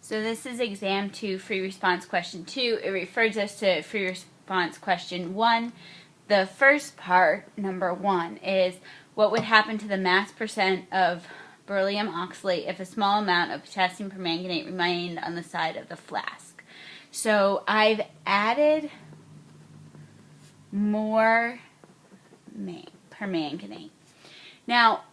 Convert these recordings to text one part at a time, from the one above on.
So this is exam 2, free response question 2. It refers us to free response question 1. The first part, number 1, is what would happen to the mass percent of beryllium oxalate if a small amount of potassium permanganate remained on the side of the flask. So I've added more permanganate. Now,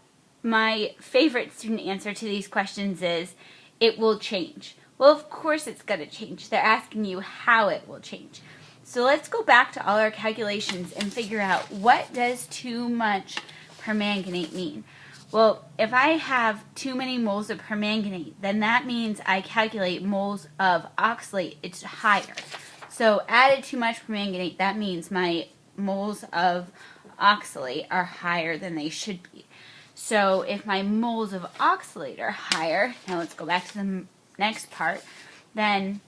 my favorite student answer to these questions is, it will change. Well, of course it's going to change. They're asking you how it will change. So let's go back to all our calculations and figure out, what does too much permanganate mean? Well, if I have too many moles of permanganate, then that means I calculate moles of oxalate, it's higher. So added too much permanganate, that means my moles of oxalate are higher than they should be. So if my moles of oxalate are higher, now let's go back to the next part, then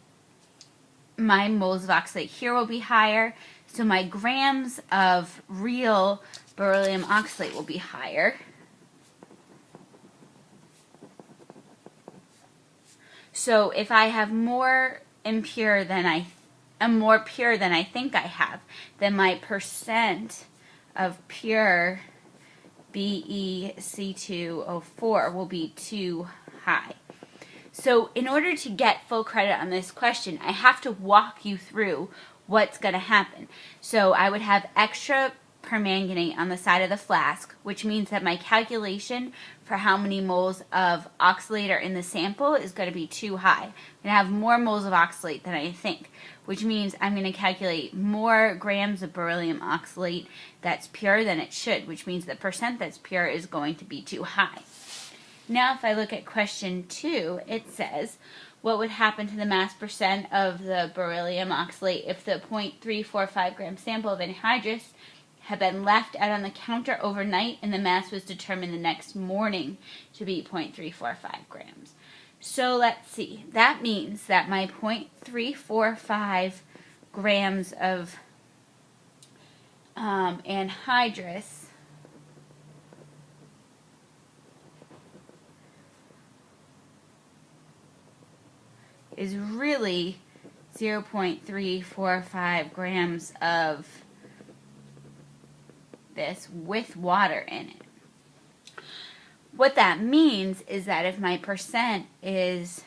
my moles of oxalate here will be higher, so my grams of real beryllium oxalate will be higher. So if I have more impure than I think I have, then my percent of pure BeC2O4 will be too high. So in order to get full credit on this question, I have to walk you through what's going to happen. So I would have extra permanganate on the side of the flask, which means that my calculation for how many moles of oxalate are in the sample is going to be too high. I'm going to have more moles of oxalate than I think, which means I'm going to calculate more grams of beryllium oxalate that's pure than it should, which means the percent that's pure is going to be too high. Now if I look at question 2, it says, what would happen to the mass percent of the beryllium oxalate if the 0.345 gram sample of anhydrous had been left out on the counter overnight and the mass was determined the next morning to be 0.345 grams. So let's see. That means that my 0.345 grams of anhydrous is really 0.345 grams of this with water in it. What that means is that if my percent is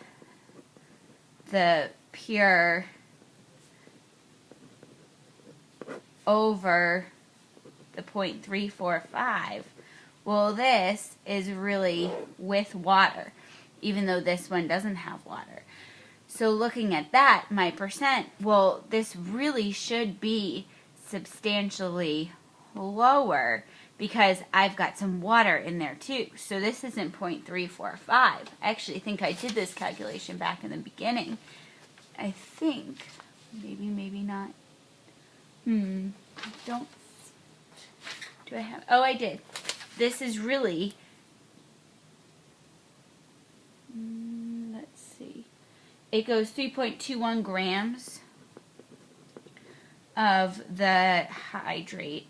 the pure over the 0.345, well, this is really with water, even though this one doesn't have water. So looking at that, my percent, well, this really should be substantially lower because I've got some water in there too. So this isn't 0.345. I actually think I did this calculation back in the beginning. I think, maybe not. Do I have, oh, I did. This is really, let's see. It goes 3.21 grams of the hydrate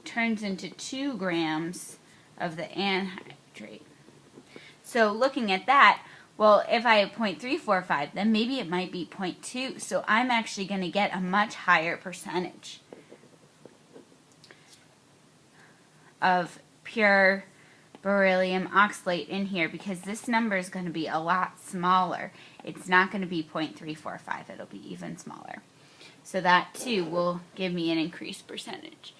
turns into 2 grams of the anhydrate. So looking at that, well, if I have 0.345, then maybe it might be 0.2. So I'm actually going to get a much higher percentage of pure beryllium oxalate in here because this number is going to be a lot smaller. It's not going to be 0.345. It'll be even smaller. So that too will give me an increased percentage.